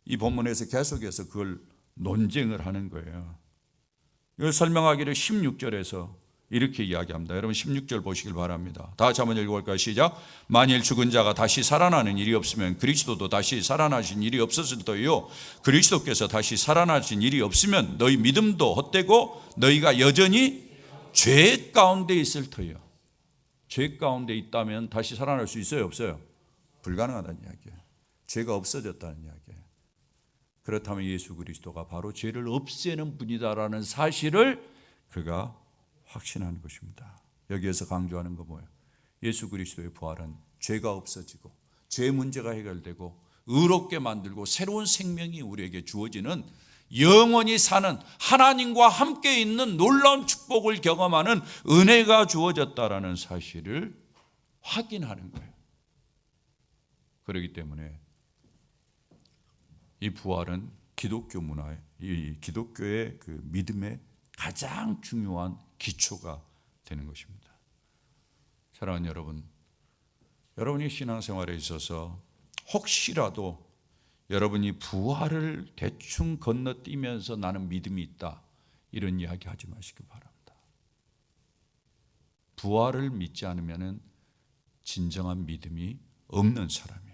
B: 이 본문에서 계속해서 그걸 논쟁을 하는 거예요. 이걸 설명하기를 16절에서 이렇게 이야기합니다. 여러분 16절 보시길 바랍니다. 다 같이 한번 읽어볼까요? 시작. 만일 죽은 자가 다시 살아나는 일이 없으면 그리스도도 다시 살아나신 일이 없었을 터이요, 그리스도께서 다시 살아나신 일이 없으면 너희 믿음도 헛되고 너희가 여전히 죄 가운데 있을 터이요. 죄 가운데 있다면 다시 살아날 수 있어요? 없어요? 불가능하다는 이야기예요. 죄가 없어졌다는 이야기예요. 그렇다면 예수 그리스도가 바로 죄를 없애는 분이다라는 사실을 그가 확신하는 것입니다. 여기에서 강조하는 거 뭐예요? 예수 그리스도의 부활은 죄가 없어지고 죄 문제가 해결되고 의롭게 만들고 새로운 생명이 우리에게 주어지는, 영원히 사는 하나님과 함께 있는 놀라운 축복을 경험하는 은혜가 주어졌다라는 사실을 확인하는 거예요. 그렇기 때문에 이 부활은 기독교 문화의, 이 기독교의 그 믿음의 가장 중요한 기초가 되는 것입니다. 사랑하는 여러분, 여러분이 신앙생활에 있어서 혹시라도 여러분이 부활을 대충 건너뛰면서 나는 믿음이 있다, 이런 이야기 하지 마시기 바랍니다. 부활을 믿지 않으면 진정한 믿음이 없는 사람이에요.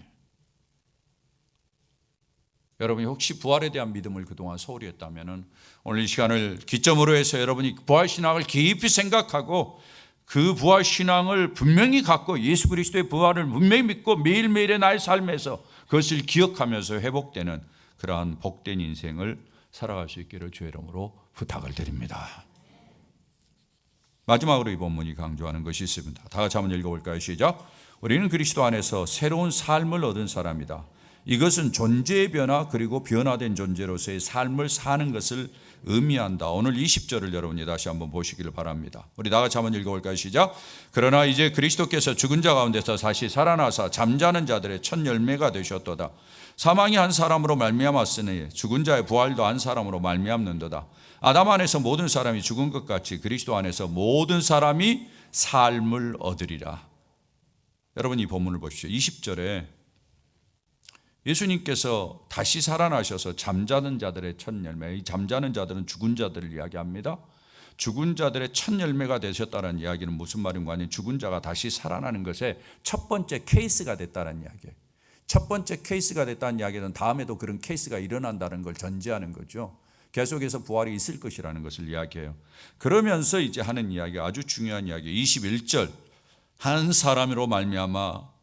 B: 여러분이 혹시 부활에 대한 믿음을 그동안 소홀히 했다면 오늘 이 시간을 기점으로 해서 여러분이 부활신앙을 깊이 생각하고 그 부활신앙을 분명히 갖고 예수 그리스도의 부활을 분명히 믿고 매일매일의 나의 삶에서 그것을 기억하면서 회복되는 그러한 복된 인생을 살아갈 수 있기를 주의 이름으로 부탁을 드립니다. 마지막으로 이 본문이 강조하는 것이 있습니다. 다 같이 한번 읽어볼까요? 시작. 우리는 그리스도 안에서 새로운 삶을 얻은 사람이다. 이것은 존재의 변화 그리고 변화된 존재로서의 삶을 사는 것을 의미한다. 오늘 20절을 여러분이 다시 한번 보시기를 바랍니다. 우리 다 같이 한번 읽어볼까요? 시작. 그러나 이제 그리스도께서 죽은 자 가운데서 다시 살아나사 잠자는 자들의 첫 열매가 되셨도다. 사망이 한 사람으로 말미암았으니 죽은 자의 부활도 한 사람으로 말미암는도다. 아담 안에서 모든 사람이 죽은 것 같이 그리스도 안에서 모든 사람이 삶을 얻으리라. 여러분 이 본문을 보십시오. 20절에 예수님께서 다시 살아나셔서 잠자는 자들의 첫 열매, 이 잠자는 자들은 죽은 자들을 이야기합니다. 죽은 자들의 첫 열매가 되셨다는 이야기는 무슨 말인가 하니 죽은 자가 다시 살아나는 것의 첫 번째 케이스가 됐다는 이야기예요. 첫 번째 케이스가 됐다는 이야기는 다음에도 그런 케이스가 일어난다는 걸 전제하는 거죠. 계속해서 부활이 있을 것이라는 것을 이야기해요. 그러면서 이제 하는 이야기가 아주 중요한 이야기예요. 21절 한 사람으로 말미암아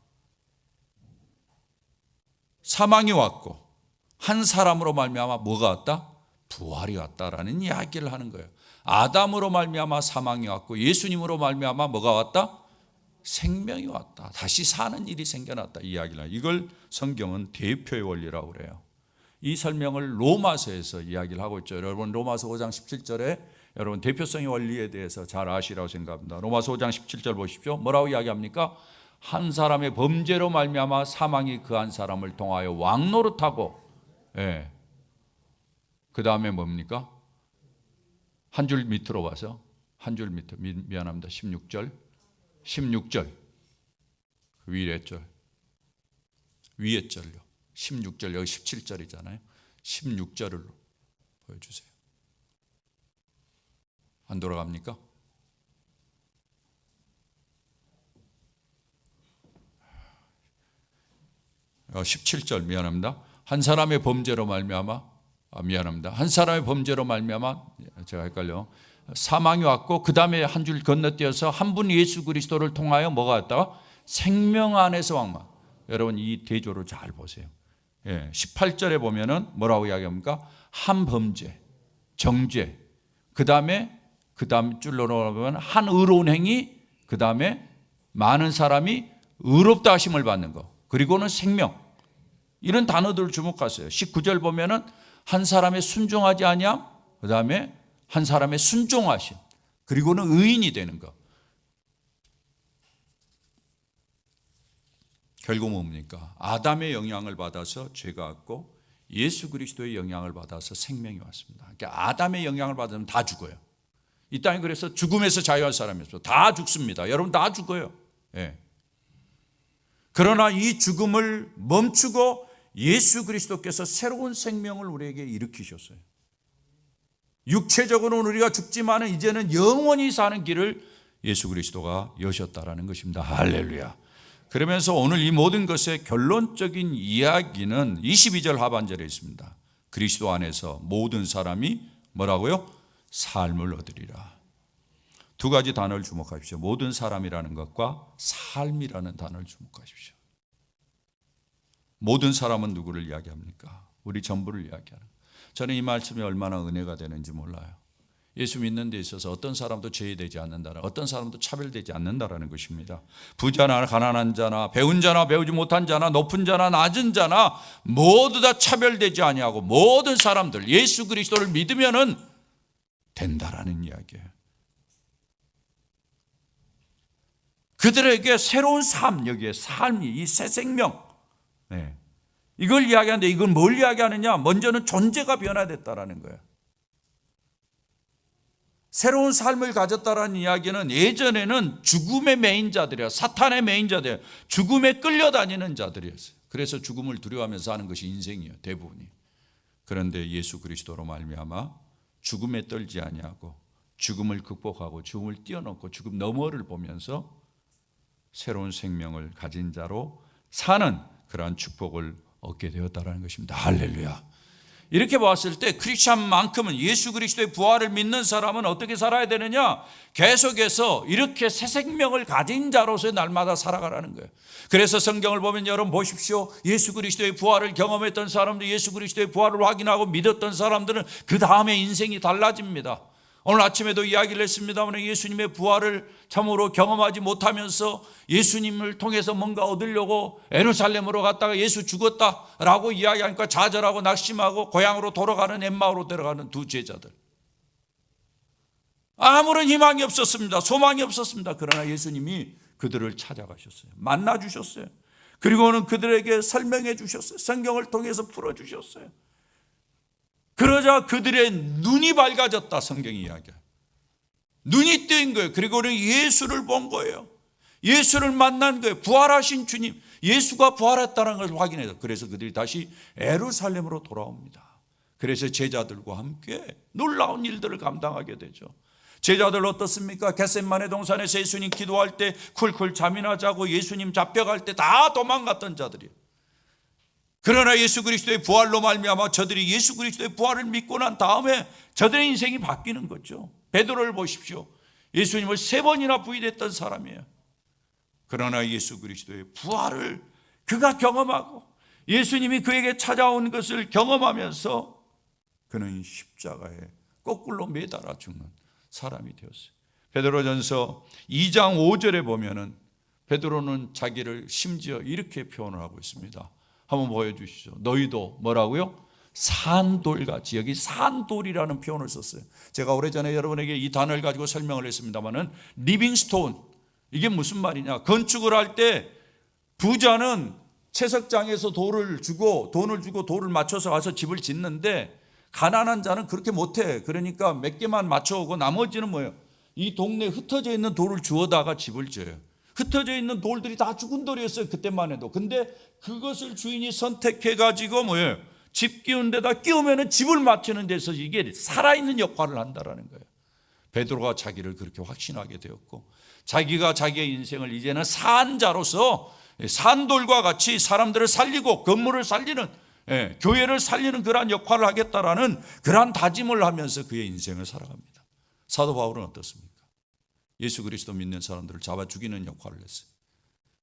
B: 사망이 왔고 한 사람으로 말미암아 뭐가 왔다? 부활이 왔다라는 이야기를 하는 거예요. 아담으로 말미암아 사망이 왔고 예수님으로 말미암아 뭐가 왔다? 생명이 왔다. 다시 사는 일이 생겨났다. 이 이야기를. 이걸 성경은 대표의 원리라고 그래요. 이 설명을 로마서에서 이야기를 하고 있죠. 여러분 로마서 5장 17절에 여러분 대표성의 원리에 대해서 잘 아시라고 생각합니다. 로마서 5장 17절 보십시오. 뭐라고 이야기합니까? 한 사람의 범죄로 말미암아 사망이 그 한 사람을 통하여 왕노릇하고, 그 다음에 뭡니까? 한 줄 밑으로 와서 한 줄 밑에 미안합니다. 16절 그 위에 절 위에 절요. 16절, 여기 17절이잖아요. 16절을 보여주세요. 안 돌아갑니까? 17절 미안합니다. 한 사람의 범죄로 말미암아 미안합니다. 한 사람의 범죄로 말미암아 제가 헷갈려. 사망이 왔고 그 다음에 한 줄 건너뛰어서 한 분 예수 그리스도를 통하여 뭐가 왔다? 생명 안에서 왕만. 여러분 이 대조를 잘 보세요. 18절에 보면은 뭐라고 이야기합니까? 한 범죄, 정죄. 그 다음 줄로 보면 한 의로운 행위. 그 다음에 많은 사람이 의롭다 하심을 받는 거. 그리고는 생명. 이런 단어들을 주목하세요. 19절 보면은 한 사람의 순종하지 아니함. 그 다음에 한 사람의 순종하심. 그리고는 의인이 되는 것. 결국 뭡니까? 아담의 영향을 받아서 죄가 왔고 예수 그리스도의 영향을 받아서 생명이 왔습니다. 그러니까 아담의 영향을 받으면 다 죽어요. 이 땅에 그래서 죽음에서 자유한 사람이 없어요. 다 죽습니다. 여러분 다 죽어요. 그러나 이 죽음을 멈추고 예수 그리스도께서 새로운 생명을 우리에게 일으키셨어요. 육체적으로는 우리가 죽지만 이제는 영원히 사는 길을 예수 그리스도가 여셨다라는 것입니다. 할렐루야. 그러면서 오늘 이 모든 것의 결론적인 이야기는 22절 하반절에 있습니다. 그리스도 안에서 모든 사람이 뭐라고요? 삶을 얻으리라. 두 가지 단어를 주목하십시오. 모든 사람이라는 것과 삶이라는 단어를 주목하십시오. 모든 사람은 누구를 이야기합니까? 우리 전부를 이야기하는. 저는 이 말씀이 얼마나 은혜가 되는지 몰라요. 예수 믿는 데 있어서 어떤 사람도 제외되지 않는다라, 어떤 사람도 차별되지 않는다라는 것입니다. 부자나 가난한 자나 배운 자나 배우지 못한 자나 높은 자나 낮은 자나 모두 다 차별되지 아니하고 모든 사람들 예수 그리스도를 믿으면은 된다라는 이야기예요. 그들에게 새로운 삶, 여기에 삶이 이 새 생명, 이걸 이야기하는데 이건 뭘 이야기하느냐? 먼저는 존재가 변화됐다라는 거예요. 새로운 삶을 가졌다라는 이야기는 예전에는 죽음의 매인자들이야, 사탄의 매인자들, 죽음에 끌려다니는 자들이었어요. 그래서 죽음을 두려워하면서 사는 것이 인생이에요, 대부분이. 그런데 예수 그리스도로 말미암아 죽음에 떨지 아니하고 죽음을 극복하고 죽음을 뛰어넘고 죽음 너머를 보면서 새로운 생명을 가진 자로 사는 그러한 축복을 얻게 되었다는 것입니다. 할렐루야. 이렇게 봤을 때 크리스찬만큼은 예수 그리스도의 부활을 믿는 사람은 어떻게 살아야 되느냐? 계속해서 이렇게 새 생명을 가진 자로서 날마다 살아가라는 거예요. 그래서 성경을 보면 여러분 보십시오. 예수 그리스도의 부활을 경험했던 사람들, 예수 그리스도의 부활을 확인하고 믿었던 사람들은 그 다음에 인생이 달라집니다. 오늘 아침에도 이야기를 했습니다만 예수님의 부활을 참으로 경험하지 못하면서 예수님을 통해서 뭔가 얻으려고 예루살렘으로 갔다가 예수 죽었다라고 이야기하니까 좌절하고 낙심하고 고향으로 돌아가는 엠마오로 들어가는 두 제자들. 아무런 희망이 없었습니다. 소망이 없었습니다. 그러나 예수님이 그들을 찾아가셨어요. 만나주셨어요. 그리고는 그들에게 설명해 주셨어요. 성경을 통해서 풀어주셨어요. 그러자 그들의 눈이 밝아졌다, 성경이 이야기해요. 눈이 뜨인 거예요. 그리고는 예수를 본 거예요. 예수를 만난 거예요. 부활하신 주님, 예수가 부활했다는 걸 확인해서 그래서 그들이 다시 예루살렘으로 돌아옵니다. 그래서 제자들과 함께 놀라운 일들을 감당하게 되죠. 제자들 어떻습니까? 겟세마네 동산에서 예수님 기도할 때 쿨쿨 잠이나 자고 예수님 잡혀갈 때 다 도망갔던 자들이에요. 그러나 예수 그리스도의 부활로 말미암아 저들이 예수 그리스도의 부활을 믿고 난 다음에 저들의 인생이 바뀌는 거죠. 베드로를 보십시오. 예수님을 3번이나 부인했던 사람이에요. 그러나 예수 그리스도의 부활을 그가 경험하고 예수님이 그에게 찾아온 것을 경험하면서 그는 십자가에 거꾸로 매달아 죽는 사람이 되었어요. 베드로전서 2장 5절에 보면은 베드로는 자기를 심지어 이렇게 표현을 하고 있습니다. 한번 보여주시죠. 너희도 뭐라고요? 산돌같이, 여기 산돌이라는 표현을 썼어요. 제가 오래전에 여러분에게 이 단어를 가지고 설명을 했습니다마는 리빙스톤, 이게 무슨 말이냐? 건축을 할 때 부자는 채석장에서 돈을 주고 돌을 맞춰서 가서 집을 짓는데 가난한 자는 그렇게 못해. 그러니까 몇 개만 맞춰오고 나머지는 뭐예요? 이 동네에 흩어져 있는 돌을 주워다가 집을 지어요. 흩어져 있는 돌들이 다 죽은 돌이었어요. 그때만 해도. 근데 그것을 주인이 선택해 가지고 뭐예요? 집 끼운 데다 끼우면은 집을 맞추는 데서 이게 살아있는 역할을 한다라는 거예요. 베드로가 자기를 그렇게 확신하게 되었고, 자기가 자기의 인생을 이제는 산자로서 산돌과 같이 사람들을 살리고 건물을 살리는, 교회를 살리는 그러한 역할을 하겠다라는 그러한 다짐을 하면서 그의 인생을 살아갑니다. 사도 바울은 어떻습니까? 예수 그리스도 믿는 사람들을 잡아 죽이는 역할을 했어요.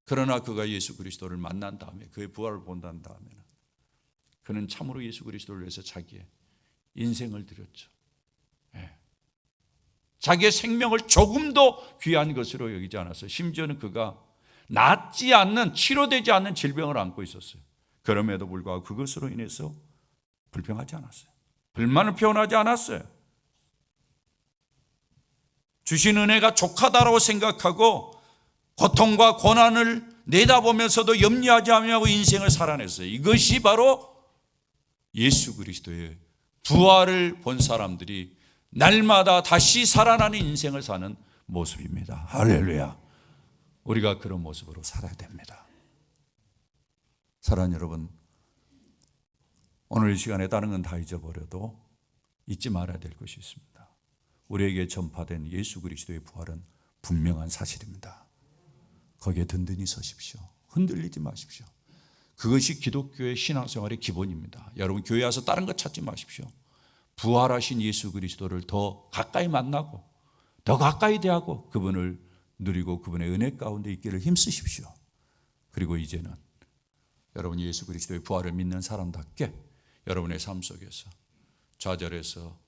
B: 그러나 그가 예수 그리스도를 만난 다음에, 그의 부활을 본다는 다음에는 그는 참으로 예수 그리스도를 위해서 자기의 인생을 드렸죠. 자기의 생명을 조금도 귀한 것으로 여기지 않았어요. 심지어는 그가 낫지 않는, 치료되지 않는 질병을 안고 있었어요. 그럼에도 불구하고 그것으로 인해서 불평하지 않았어요. 불만을 표현하지 않았어요. 주신 은혜가 족하다라고 생각하고 고통과 고난을 내다보면서도 염려하지 않으려고 인생을 살아냈어요. 이것이 바로 예수 그리스도의 부활을 본 사람들이 날마다 다시 살아나는 인생을 사는 모습입니다. 할렐루야. 우리가 그런 모습으로 살아야 됩니다. 사랑하는 여러분, 오늘 이 시간에 다른 건 다 잊어버려도 잊지 말아야 될 것이 있습니다. 우리에게 전파된 예수 그리스도의 부활은 분명한 사실입니다. 거기에 든든히 서십시오. 흔들리지 마십시오. 그것이 기독교의 신앙생활의 기본입니다. 여러분, 교회 와서 다른 것 찾지 마십시오. 부활하신 예수 그리스도를 더 가까이 만나고 더 가까이 대하고 그분을 누리고 그분의 은혜 가운데 있기를 힘쓰십시오. 그리고 이제는 여러분이 예수 그리스도의 부활을 믿는 사람답게 여러분의 삶 속에서 좌절해서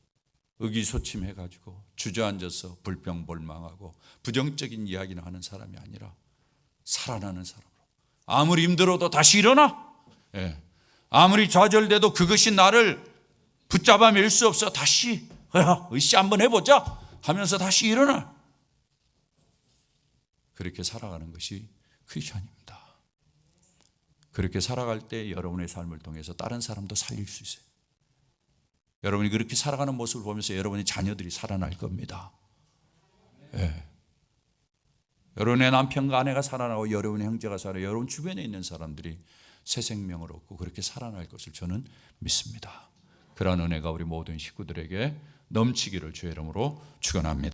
B: 의기소침해가지고 주저앉아서 불평불망하고 부정적인 이야기나 하는 사람이 아니라 살아나는 사람으로, 아무리 힘들어도 다시 일어나, 아무리 좌절돼도 그것이 나를 붙잡아 밀 수 없어, 다시 으쌰 한번 해보자 하면서 다시 일어나, 그렇게 살아가는 것이 크리스천입니다. 그렇게 살아갈 때 여러분의 삶을 통해서 다른 사람도 살릴 수 있어요. 여러분이 그렇게 살아가는 모습을 보면서 여러분의 자녀들이 살아날 겁니다. 여러분의 남편과 아내가 살아나고 여러분의 형제가 살아나고 여러분 주변에 있는 사람들이 새 생명을 얻고 그렇게 살아날 것을 저는 믿습니다. 그러한 은혜가 우리 모든 식구들에게 넘치기를 주의 이름으로 축원합니다.